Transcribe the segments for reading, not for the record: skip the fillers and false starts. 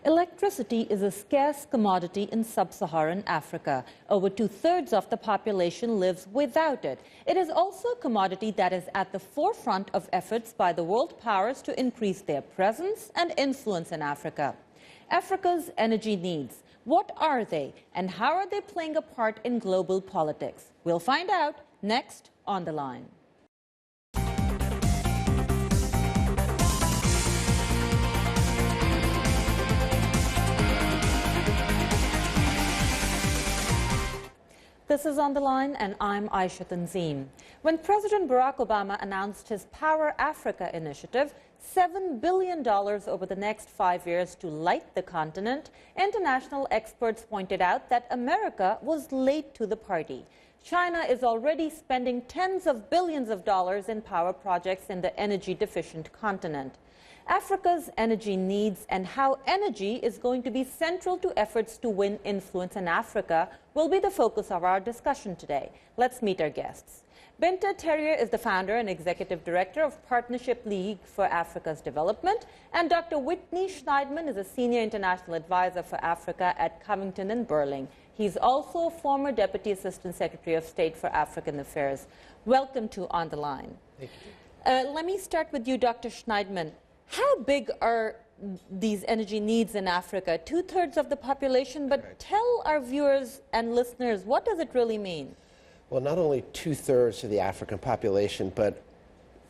Electricity is a scarce commodity in sub-Saharan Africa. Over two-thirds of the population lives without it. It is also a commodity that is at the forefront of efforts by the world powers to increase their presence and influence in Africa. Africa's energy needs. What are they, and how are they playing a part in global politics? We'll find out next on The Line. This is On the Line, and I'm Aisha Tanzim. When President Barack Obama announced his Power Africa initiative, $7 billion over the next 5 years to light the continent, international experts pointed out that America was late to the party. China is already spending tens of billions of dollars in power projects in the energy-deficient continent. Africa's energy needs and how energy is going to be central to efforts to win influence in Africa will be the focus of our discussion today. Let's meet our guests. Binta Terrier is the founder and executive director of Partnership League for Africa's Development, and Dr. Witney Schneidman is a senior international advisor for Africa at Covington Burling. He's also former Deputy Assistant Secretary of State for African Affairs. Welcome to On the Line. Thank you. Let me start with you, Dr. Schneidman. How big are these energy needs in Africa? Two-thirds of the population, but Right. Tell our viewers and listeners, what does it really mean? Well, not only two-thirds of the African population, but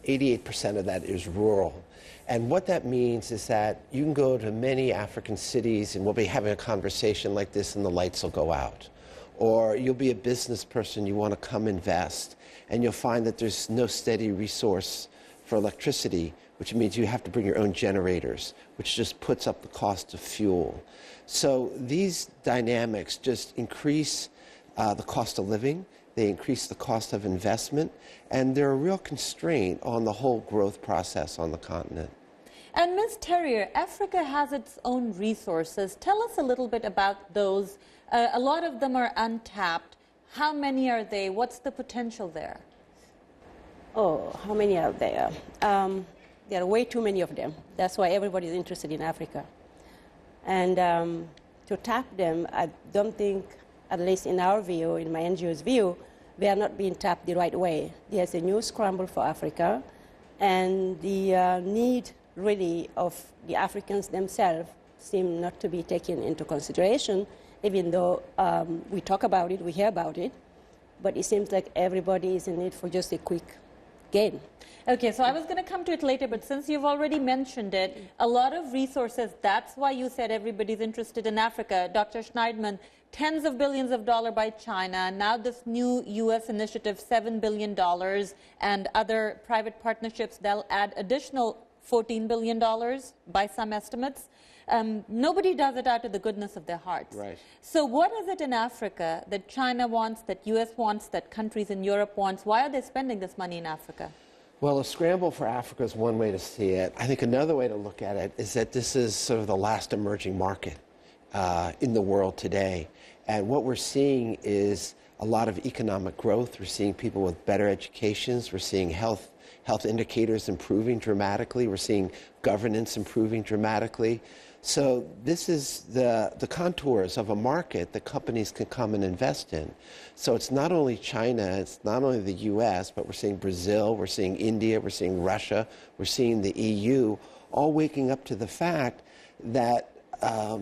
88% of that is rural. And what that means is that you can go to many African cities and we'll be having a conversation like this and the lights will go out. Or you'll be a business person, you want to come invest, and you'll find that there's no steady resource for electricity, which means you have to bring your own generators, which just puts up the cost of fuel. So these dynamics just increase the cost of living, they increase the cost of investment, and they're a real constraint on the whole growth process on the continent. And Ms. Terrier, Africa has its own resources. Tell us a little bit about those. A lot of them are untapped. How many are they? What's the potential there? Oh, how many are there? There are way too many of them. That's why everybody is interested in Africa. And to tap them, I don't think, at least in our view, in my NGO's view, they are not being tapped the right way. There's a new scramble for Africa, and the need really of the Africans themselves seem not to be taken into consideration, even though we talk about it, we hear about it, but it seems like everybody is in need for just a quick gain. Okay, so I was going to come to it later, but since you've already mentioned it, a lot of resources, that's why you said everybody's interested in Africa. Dr. Schneidman, tens of billions of dollars by China, now this new U.S. initiative, $7 billion, and other private partnerships, they'll add additional $14 billion by some estimates. Nobody does it out of the goodness of their hearts. Right. So what is it in Africa that China wants, that U.S. wants, that countries in Europe wants? Why are they spending this money in Africa? Well, a scramble for Africa is one way to see it. I think another way to look at it is that this is sort of the last emerging market in the world today. And what we're seeing is a lot of economic growth. We're seeing people with better educations. We're seeing health indicators improving dramatically. We're seeing governance improving dramatically. So this is the contours of a market that companies can come and invest in. So it's not only China, it's not only the US, but we're seeing Brazil, we're seeing India, we're seeing Russia, we're seeing the EU, all waking up to the fact that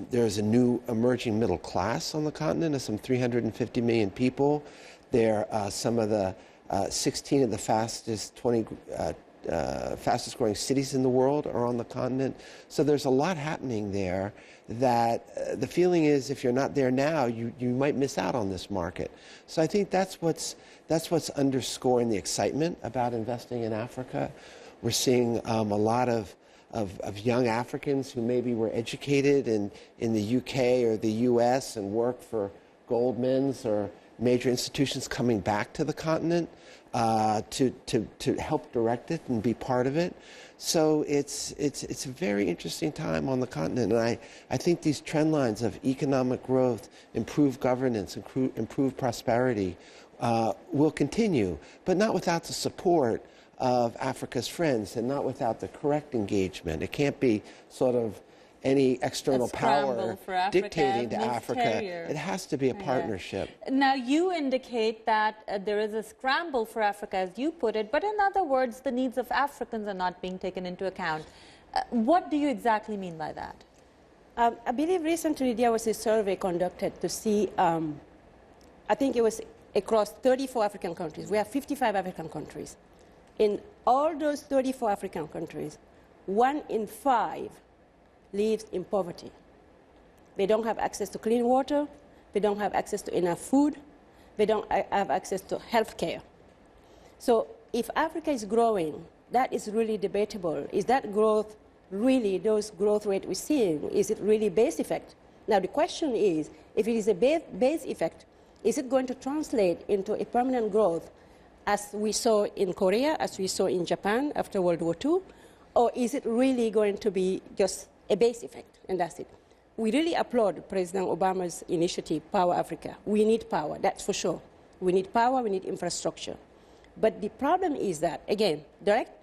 there's a new emerging middle class on the continent of some 350 million people. There are some of the 16 of the fastest growing cities in the world are on the continent. So there's a lot happening there that the feeling is if you're not there now, you might miss out on this market. So I think that's what's underscoring the excitement about investing in Africa. We're seeing a lot of young Africans who maybe were educated in the UK or the US and worked for Goldman's or major institutions coming back to the continent to help direct it and be part of it. So it's a very interesting time on the continent, and I think these trend lines of economic growth, improved governance, improved prosperity will continue, but not without the support of Africa's friends and not without the correct engagement. It can't be sort of any external power for Africa, dictating to Ms. Africa. Terrier. It has to be a partnership. Now, you indicate that there is a scramble for Africa, as you put it, but in other words, the needs of Africans are not being taken into account. What do you exactly mean by that? I believe recently there was a survey conducted to see, I think it was across 34 African countries. We have 55 African countries. In all those 34 African countries, 1 in 5 lives in poverty. They don't have access to clean water. They don't have access to enough food. They don't have access to health care. So if Africa is growing, that is really debatable. Is that growth really, those growth rate we're seeing, is it really base effect? Now the question is, if it is a base effect, is it going to translate into a permanent growth as we saw in Korea, as we saw in Japan after World War II? Or is it really going to be just a base effect, and that's it? We really applaud President Obama's initiative, Power Africa. We need power, that's for sure. We need power, we need infrastructure. But the problem is that, again,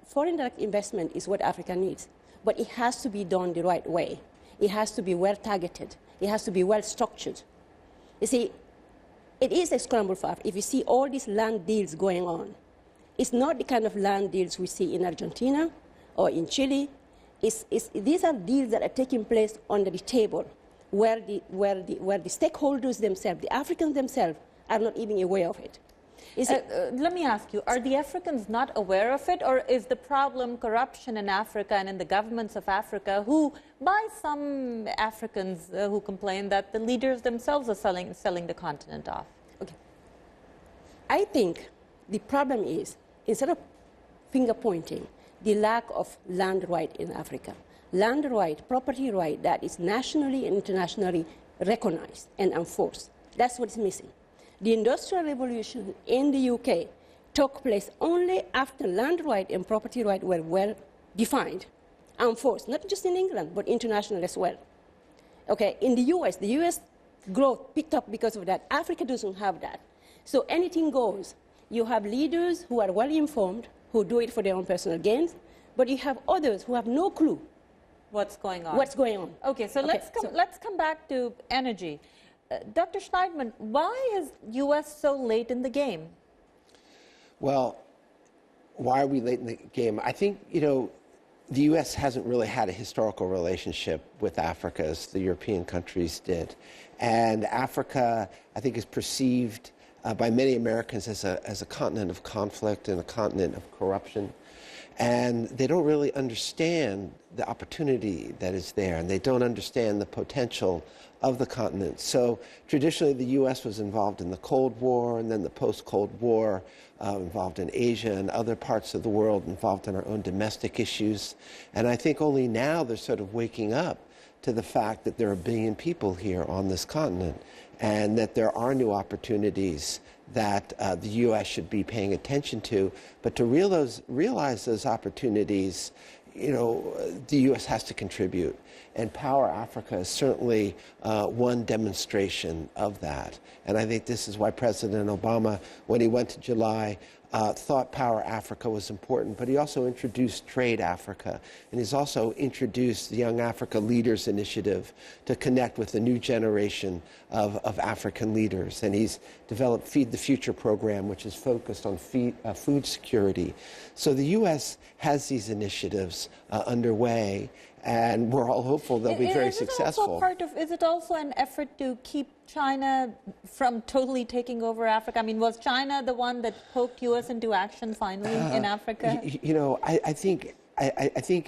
foreign direct investment is what Africa needs. But it has to be done the right way. It has to be well targeted. It has to be well structured. You see, it is a scramble for Africa. If you see all these land deals going on, it's not the kind of land deals we see in Argentina or in Chile. These are deals that are taking place under the table where the stakeholders themselves, the Africans themselves, are not even aware of it. Let me ask you, are the Africans not aware of it, or is the problem corruption in Africa and in the governments of Africa, who, by some Africans who complain that the leaders themselves are selling the continent off? Okay. I think the problem is, instead of finger pointing, the lack of land right in Africa. Land right, property right that is nationally and internationally recognized and enforced. That's what's missing. The Industrial Revolution in the UK took place only after land right and property right were well defined, enforced, not just in England, but international as well. Okay, in the US growth picked up because of that. Africa doesn't have that. So anything goes. You have leaders who are well informed, who do it for their own personal gains, but you have others who have no clue what's going on. Okay, so let's come back to energy. Dr. Schneidman, why is U.S. so late in the game? Well, why are we late in the game? I think, the U.S. hasn't really had a historical relationship with Africa as the European countries did. And Africa, I think, is perceived by many Americans as a continent of conflict and a continent of corruption. And they don't really understand the opportunity that is there, and they don't understand the potential of the continent. So traditionally, the U.S. was involved in the Cold War, and then the post-Cold War, involved in Asia and other parts of the world, involved in our own domestic issues. And I think only now they're sort of waking up to the fact that there are 1 billion people here on this continent, and that there are new opportunities that the U.S. should be paying attention to. But to realize those opportunities, the U.S. has to contribute. And Power Africa is certainly one demonstration of that. And I think this is why President Obama, when he went to July, thought Power Africa was important, but he also introduced Trade Africa, and he's also introduced the Young Africa Leaders Initiative to connect with the new generation of African leaders. And he's developed Feed the Future program, which is focused on food security. So the U.S. has these initiatives underway, and we're all hopeful they'll be very successful. Is it also an effort to keep China from totally taking over Africa? I mean, was China the one that poked U.S. into action finally in Africa? I think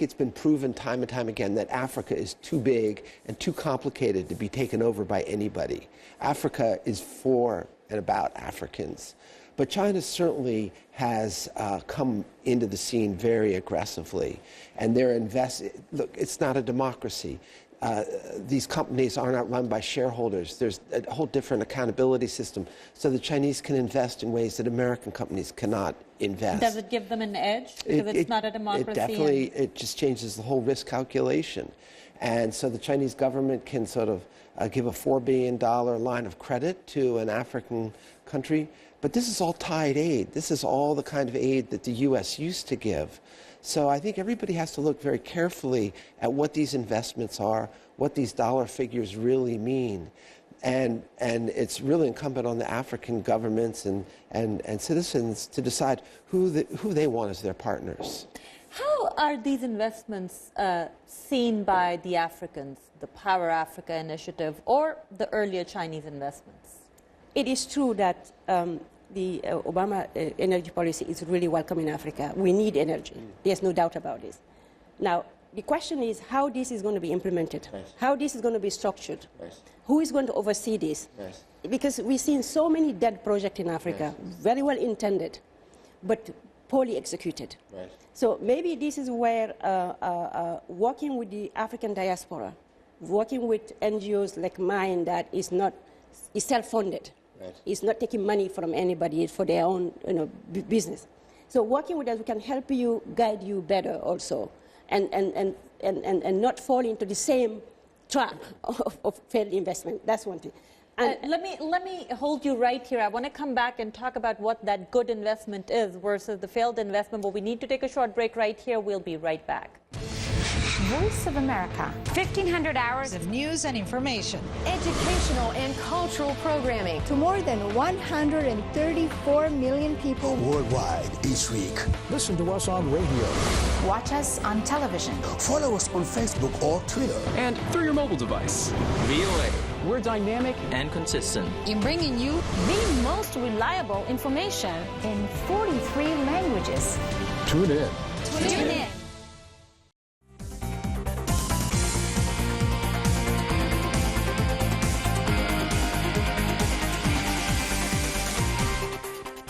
it's been proven time and time again that Africa is too big and too complicated to be taken over by anybody. Africa is for and about Africans. But China certainly has come into the scene very aggressively, and they're investing. Look, it's not a democracy. These companies are not run by shareholders. There's a whole different accountability system, so the Chinese can invest in ways that American companies cannot invest. Does it give them an edge because it's not a democracy? It just changes the whole risk calculation. And so the Chinese government can sort of give a $4 billion line of credit to an African country, But this is all tied aid. This is all the kind of aid that the U.S. used to give. So I think everybody has to look very carefully at what these investments are, what these dollar figures really mean. And it's really incumbent on the African governments and citizens to decide who they want as their partners. How are these investments seen by the Africans, the Power Africa initiative, or the earlier Chinese investments? It is true that the Obama energy policy is really welcome in Africa. We need energy. There's no doubt about this. Now, the question is how this is going to be implemented, how this is going to be structured, who is going to oversee this? Because we've seen so many dead projects in Africa, very well intended, but poorly executed. So maybe this is where working with the African diaspora, working with NGOs like mine that is self-funded, is not taking money from anybody for their own business. So working with us, we can help you, guide you better also, and not fall into the same trap of failed investment. That's one thing. Let me hold you right here. I want to come back and talk about what that good investment is versus the failed investment, but we need to take a short break right here. We'll be right back. Voice of America. 1,500 hours of news and information. Educational and cultural programming to more than 134 million people worldwide each week. Listen to us on radio. Watch us on television. Follow us on Facebook or Twitter. And through your mobile device. VOA. We're dynamic and consistent in bringing you the most reliable information in 43 languages. Tune in. Tune in.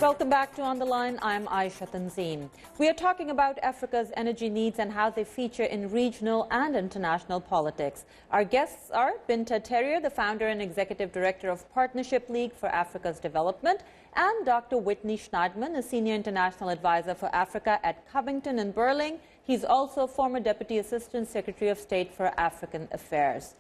Welcome back to On the Line. I'm Aisha Tanzeen. We are talking about Africa's energy needs and how they feature in regional and international politics. Our guests are Binta Terrier, the founder and executive director of Partnership League for Africa's Development, and Dr. Witney Schneidman, a senior international advisor for Africa at Covington and Burling. He's also former Deputy Assistant Secretary of State for African Affairs.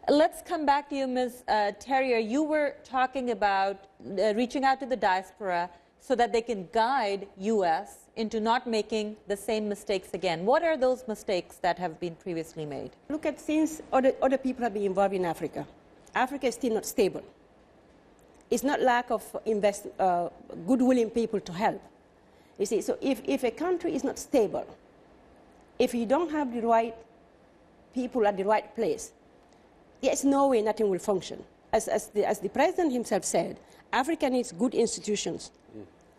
Let's come back to you, Ms. Terrier. You were talking about reaching out to the diaspora so that they can guide U.S. into not making the same mistakes again. What are those mistakes that have been previously made? Look at since other people have been involved in Africa. Africa is still not stable. It's not lack of goodwill in people to help. You see, so if a country is not stable, if you don't have the right people at the right place, there's no way nothing will function. As the president himself said, Africa needs good institutions,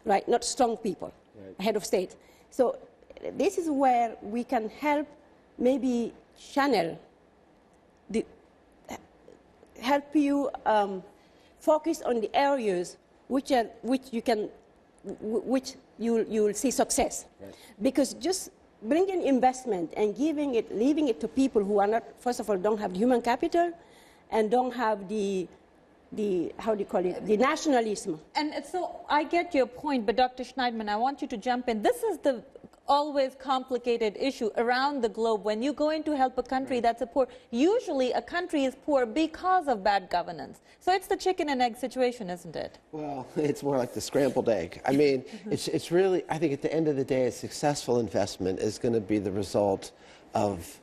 right? Not strong people, head of state. So this is where we can help maybe channel, help you focus on the areas which you will see success. Because just bringing investment and leaving it to people who are not, first of all, don't have the human capital and don't have the how do you call it, the nationalism. And so I get your point, but Dr. Schneidman, I want you to jump in. This is the always complicated issue around the globe. When you go in to help a country that's a poor, usually a country is poor because of bad governance. So it's the chicken and egg situation, isn't it? Well, it's more like the scrambled egg. I mean, it's really, I think at the end of the day, a successful investment is going to be the result of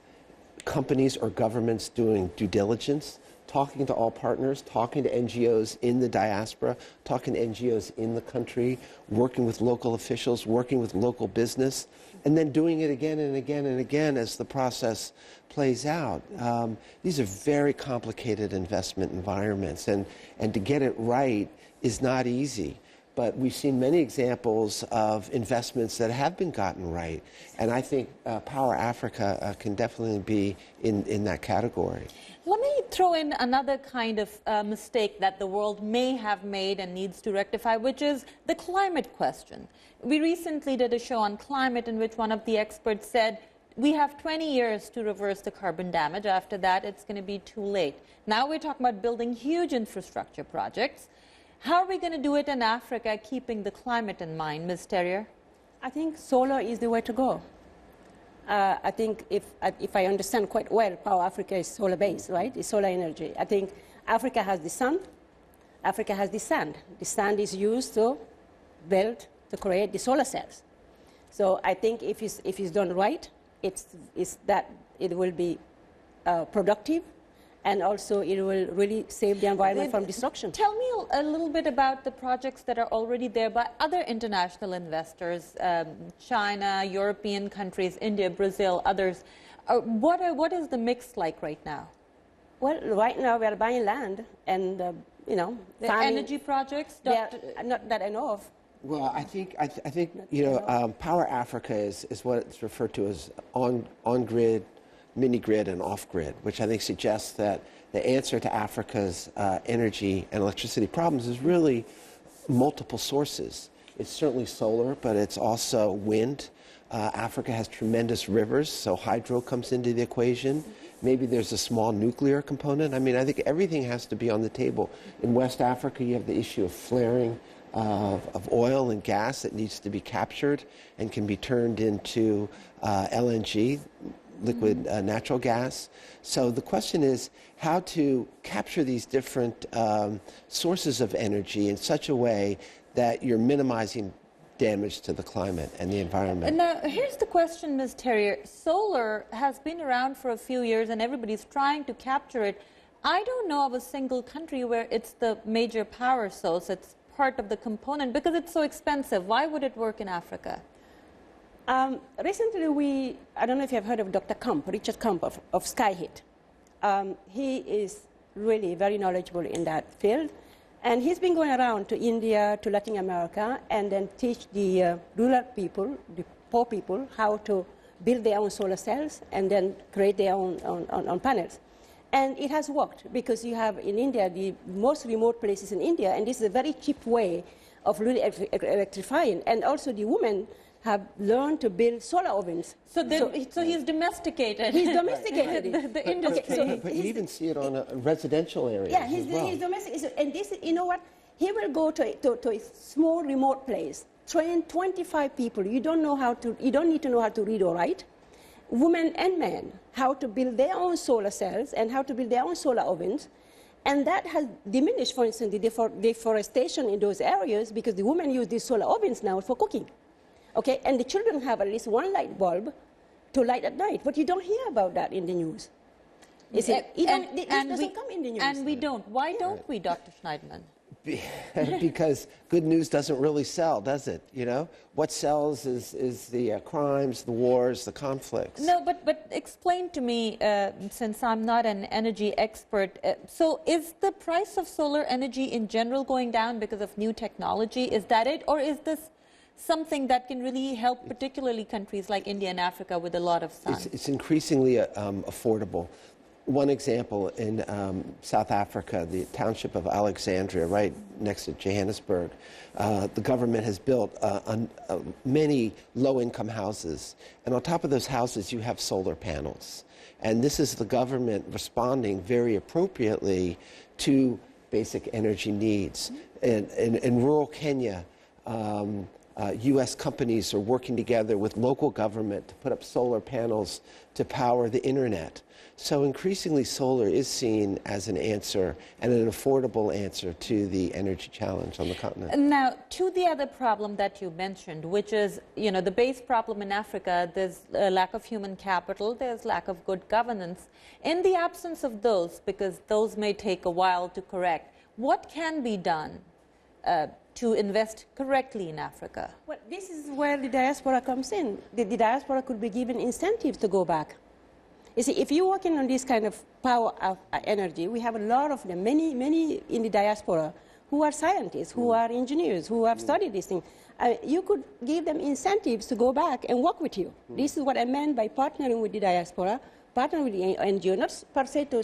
companies or governments doing due diligence, talking to all partners, talking to NGOs in the diaspora, talking to NGOs in the country, working with local officials, working with local business, and then doing it again and again and again as the process plays out. These are very complicated investment environments, and to get it right is not easy. But we've seen many examples of investments that have been gotten right, and I think Power Africa can definitely be in that category. Let me throw in another kind of mistake that the world may have made and needs to rectify, which is the climate question. We recently did a show on climate in which one of the experts said, we have 20 years to reverse the carbon damage. After that, it's going to be too late. Now we're talking about building huge infrastructure projects. How are we going to do it in Africa, keeping the climate in mind, Ms. Terrier? I think solar is the way to go. I think if I understand quite well, Power Africa is solar-based, right? It's solar energy. I think Africa has the sun. Africa has the sand. The sand is used to belt to create the solar cells. So I think if it's done right, it's that it will be productive, and also it will really save the environment from destruction. Tell me a little bit about the projects that are already there by other international investors, China, European countries, India, Brazil, others. What is the mix like right now? Well, right now we are buying land and, you know, the energy projects? Not that I know of. Well, I think you know, Power Africa is what it's referred to as on-grid, mini-grid, and off-grid, which I think suggests that the answer to Africa's energy and electricity problems is really multiple sources. It's certainly solar, but it's also wind. Africa has tremendous rivers, so hydro comes into the equation. Maybe there's a small nuclear component. I mean, I think everything has to be on the table. In West Africa, you have the issue of flaring of oil and gas that needs to be captured and can be turned into LNG, liquid natural gas. So the question is how to capture these different sources of energy in such a way that you're minimizing damage to the climate and the environment. Now, here's the question, Ms. Terrier. Solar has been around for a few years and everybody's trying to capture it. I don't know of a single country where it's the major power source. It's part of the component because it's so expensive. Why would it work in Africa? Recently, I don't know if you have heard of Dr. Kump, Richard Kump of Skyhit. He is really very knowledgeable in that field. And he's been going around to India, to Latin America, and then teach the rural people, the poor people, how to build their own solar cells and then create their own panels. And it has worked because you have in India the most remote places in India, and this is a very cheap way of really electrifying. And also the women have learned to build solar ovens. So he's domesticated. He's domesticated the industry. Okay, so but you even see it on a residential areas. Yeah, he's domesticated. And this, you know what? He will go to a small remote place, train 25 people. You don't need to know how to read or write. Women and men, how to build their own solar cells and how to build their own solar ovens. And that has diminished, for instance, the deforestation in those areas because the women use these solar ovens now for cooking. Okay, and the children have at least one light bulb to light at night, but you don't hear about that in the news. This doesn't come in the news. And we don't. Why don't we, Dr. Schneidman? Because good news doesn't really sell, does it? You know, what sells is the crimes, the wars, the conflicts. No, but explain to me, since I'm not an energy expert, so is the price of solar energy in general going down because of new technology? Is that it, or is this something that can really help particularly countries like India and Africa with a lot of sun? It's increasingly affordable. One example in South Africa, the township of Alexandria, right next to Johannesburg, the government has built many low-income houses. And on top of those houses, you have solar panels. And this is the government responding very appropriately to basic energy needs. In rural Kenya, U.S. companies are working together with local government to put up solar panels to power the internet. So increasingly solar is seen as an answer and an affordable answer to the energy challenge on the continent. Now, to the other problem that you mentioned, which is, you know, the base problem in Africa, there's a lack of human capital, there's lack of good governance. In the absence of those, because those may take a while to correct, what can be done to invest correctly in Africa? Well, this is where the diaspora comes in. The diaspora could be given incentives to go back. You see, if you're working on this kind of power of energy, we have a lot of them, many in the diaspora who are scientists, who are engineers, who have studied this thing. You could give them incentives to go back and work with you. This is what I meant by partnering with the diaspora, partnering with the NGO, not per se to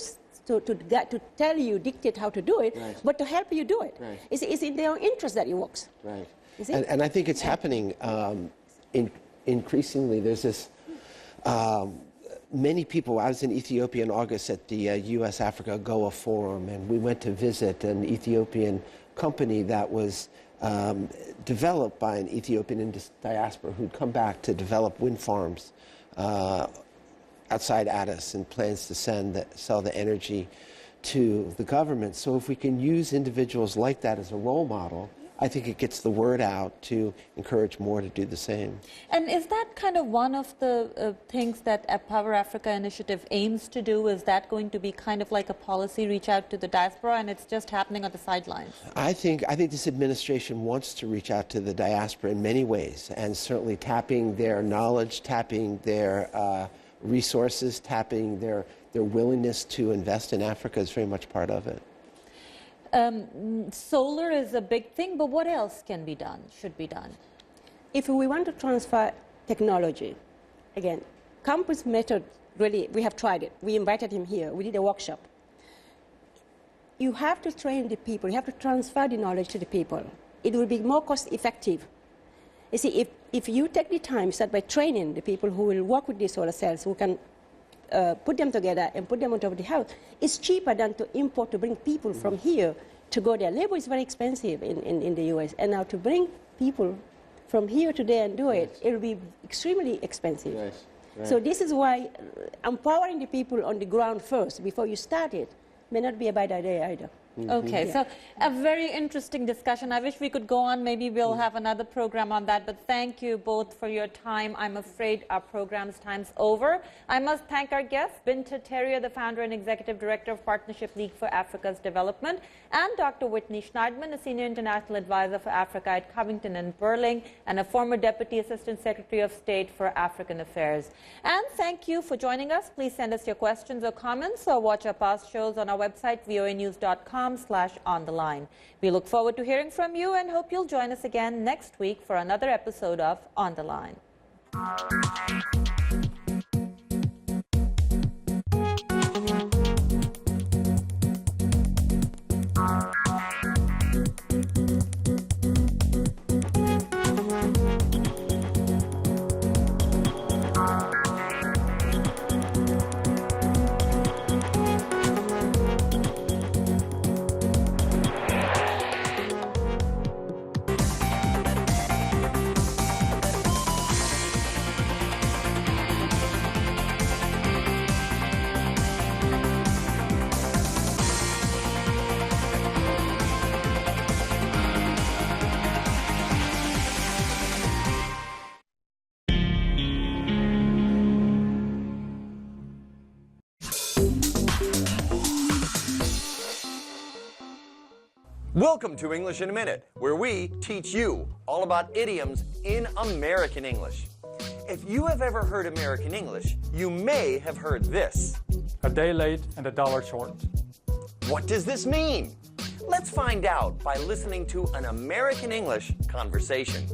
tell you, dictate how to do it, right, but to help you do it. Right. It's in their own interest that it works. Right. And I think it's happening increasingly. There's this, many people, I was in Ethiopia in August at the U.S.-Africa AGOA Forum, and we went to visit an Ethiopian company that was developed by an Ethiopian diaspora who'd come back to develop wind farms outside Addis and plans to sell the energy to the government. So if we can use individuals like that as a role model, I think it gets the word out to encourage more to do the same. And is that kind of one of the things that a Power Africa initiative aims to do? Is that going to be kind of like a policy, reach out to the diaspora, and it's just happening on the sidelines? I think this administration wants to reach out to the diaspora in many ways, and certainly tapping their knowledge, tapping their resources, tapping their willingness to invest in Africa is very much part of it. Solar is a big thing, but what else can be done, should be done? If we want to transfer technology, again, campus method, really, we have tried it. We invited him here. We did a workshop. You have to train the people. You have to transfer the knowledge to the people. It will be more cost effective. You see, if you take the time, start by training the people who will work with these solar cells, who can put them together and put them on top of the house, it's cheaper than to import, to bring people from here to go there. Labor is very expensive in the US, and now to bring people from here to there and do it, it will be extremely expensive. Yes. Right. So this is why empowering the people on the ground first, before you start it, may not be a bad idea either. Okay, so a very interesting discussion. I wish we could go on. Maybe we'll have another program on that. But thank you both for your time. I'm afraid our program's time's over. I must thank our guests, Binta Terrier, the founder and executive director of Partnership League for Africa's Development, and Dr. Witney Schneidman, a senior international advisor for Africa at Covington and Burling, and a former deputy assistant secretary of state for African Affairs. And thank you for joining us. Please send us your questions or comments, or watch our past shows on our website, voanews.com/ontheline. We look forward to hearing from you and hope you'll join us again next week for another episode of On the Line. Welcome to English in a Minute, where we teach you all about idioms in American English. If you have ever heard American English, you may have heard this. A day late and a dollar short. What does this mean? Let's find out by listening to an American English conversation.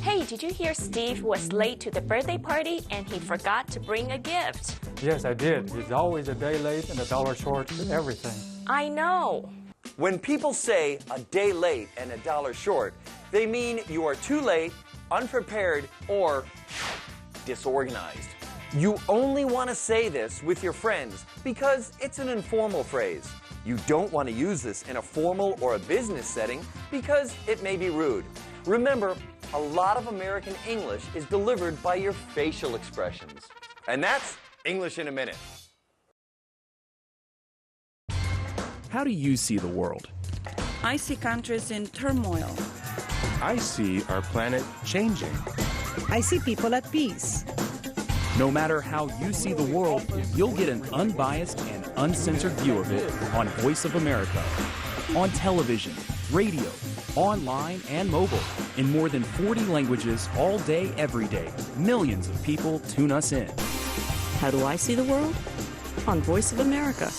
Hey, did you hear Steve was late to the birthday party and he forgot to bring a gift? Yes, I did. He's always a day late and a dollar short to everything. I know. When people say a day late and a dollar short, they mean you are too late, unprepared, or disorganized. You only want to say this with your friends because it's an informal phrase. You don't want to use this in a formal or a business setting because it may be rude. Remember, a lot of American English is delivered by your facial expressions. And that's English in a Minute. How do you see the world? I see countries in turmoil. I see our planet changing. I see people at peace. No matter how you see the world, you'll get an unbiased and uncensored view of it on Voice of America. On television, radio, online, and mobile. In more than 40 languages all day, every day. Millions of people tune us in. How do I see the world? On Voice of America.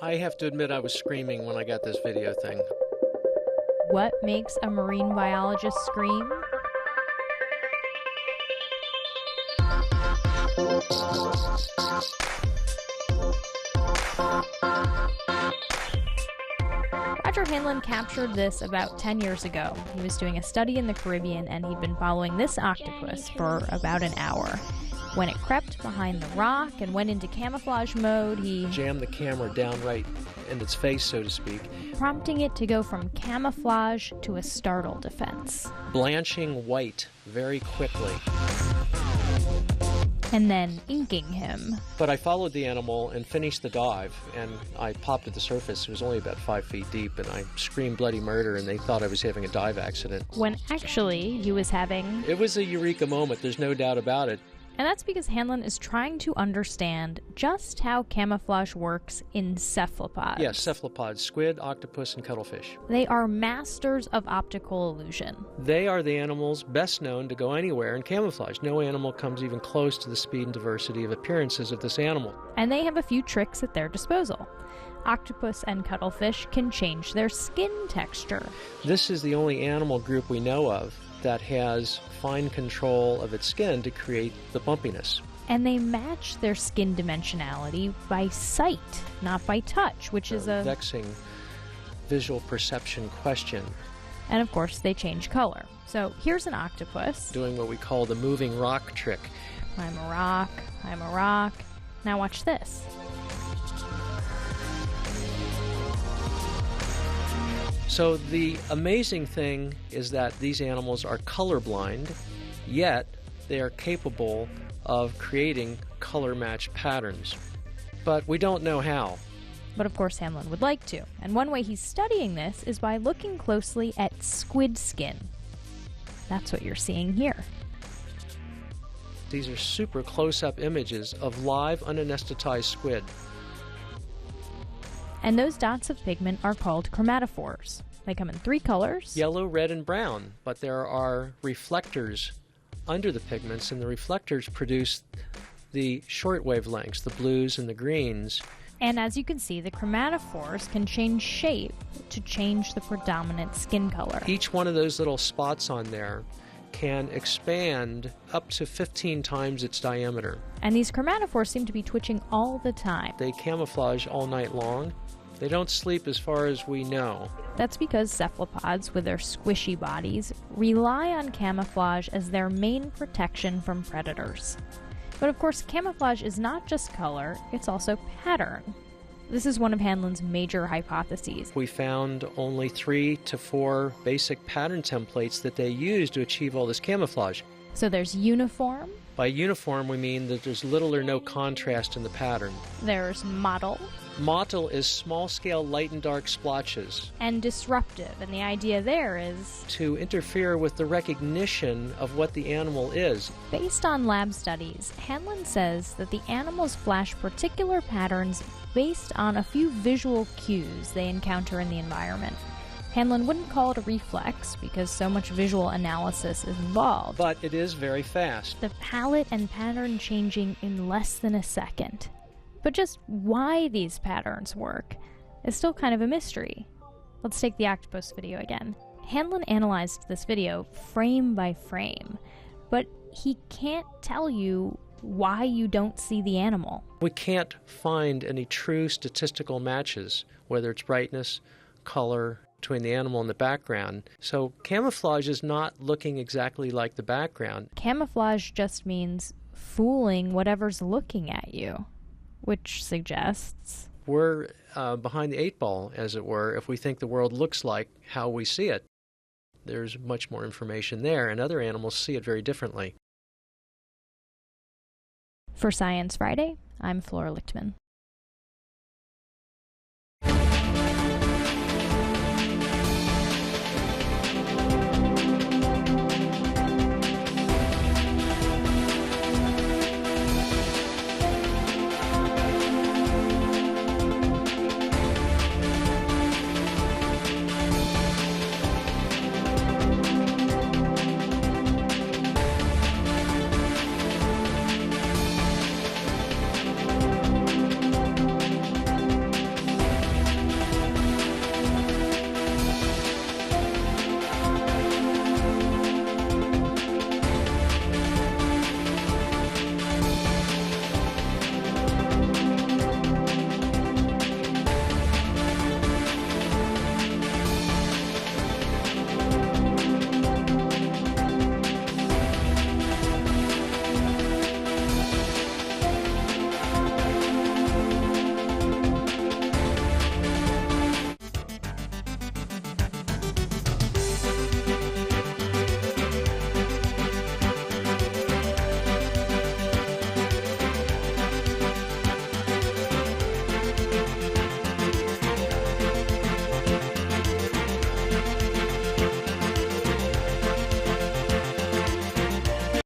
I have to admit I was screaming when I got this video thing. What makes a marine biologist scream? Roger Hanlon captured this about 10 years ago. He was doing a study in the Caribbean and he'd been following this octopus for about an hour. When it crept behind the rock and went into camouflage mode, he jammed the camera down right in its face, so to speak, prompting it to go from camouflage to a startle defense. Blanching white very quickly. and then inking him. But I followed the animal and finished the dive, and I popped at the surface. It was only about 5 feet deep, and I screamed bloody murder, and they thought I was having a dive accident. When actually he was having... It was a eureka moment, there's no doubt about it. And that's because Hanlon is trying to understand just how camouflage works in cephalopods. Yes, cephalopods, squid, octopus, and cuttlefish. They are masters of optical illusion. They are the animals best known to go anywhere in camouflage. No animal comes even close to the speed and diversity of appearances of this animal. And they have a few tricks at their disposal. Octopus and cuttlefish can change their skin texture. This is the only animal group we know of that has fine control of its skin to create the bumpiness. And they match their skin dimensionality by sight, not by touch, which is a vexing visual perception question. And of course, they change color. So here's an octopus doing what we call the moving rock trick. I'm a rock, I'm a rock. Now watch this. So the amazing thing is that these animals are colorblind, yet they are capable of creating color-matched patterns. But we don't know how. But of course Hanlon would like to. And one way he's studying this is by looking closely at squid skin. That's what you're seeing here. These are super close-up images of live, unanesthetized squid. And those dots of pigment are called chromatophores. They come in 3 colors. Yellow, red, and brown. But there are reflectors under the pigments, and the reflectors produce the short wavelengths, the blues and the greens. And as you can see, the chromatophores can change shape to change the predominant skin color. Each one of those little spots on there can expand up to 15 times its diameter. And these chromatophores seem to be twitching all the time. They camouflage all night long. They don't sleep as far as we know. That's because cephalopods, with their squishy bodies, rely on camouflage as their main protection from predators. But of course, camouflage is not just color, it's also pattern. This is one of Hanlon's major hypotheses. We found only 3 to 4 basic pattern templates that they use to achieve all this camouflage. So there's uniform. By uniform, we mean that there's little or no contrast in the pattern. There's mottle. Mottle is small-scale light and dark splotches. And disruptive, and the idea there is to interfere with the recognition of what the animal is. Based on lab studies, Hanlon says that the animals flash particular patterns based on a few visual cues they encounter in the environment. Hanlon wouldn't call it a reflex because so much visual analysis is involved. But it is very fast. The palette and pattern changing in less than a second. But just why these patterns work is still kind of a mystery. Let's take the octopus video again. Hanlon analyzed this video frame by frame, but he can't tell you why you don't see the animal. We can't find any true statistical matches, whether it's brightness, color, between the animal and the background. So camouflage is not looking exactly like the background. Camouflage just means fooling whatever's looking at you, which suggests we're behind the 8 ball, as it were, if we think the world looks like how we see it. There's much more information there, and other animals see it very differently. For Science Friday, I'm Flora Lichtman.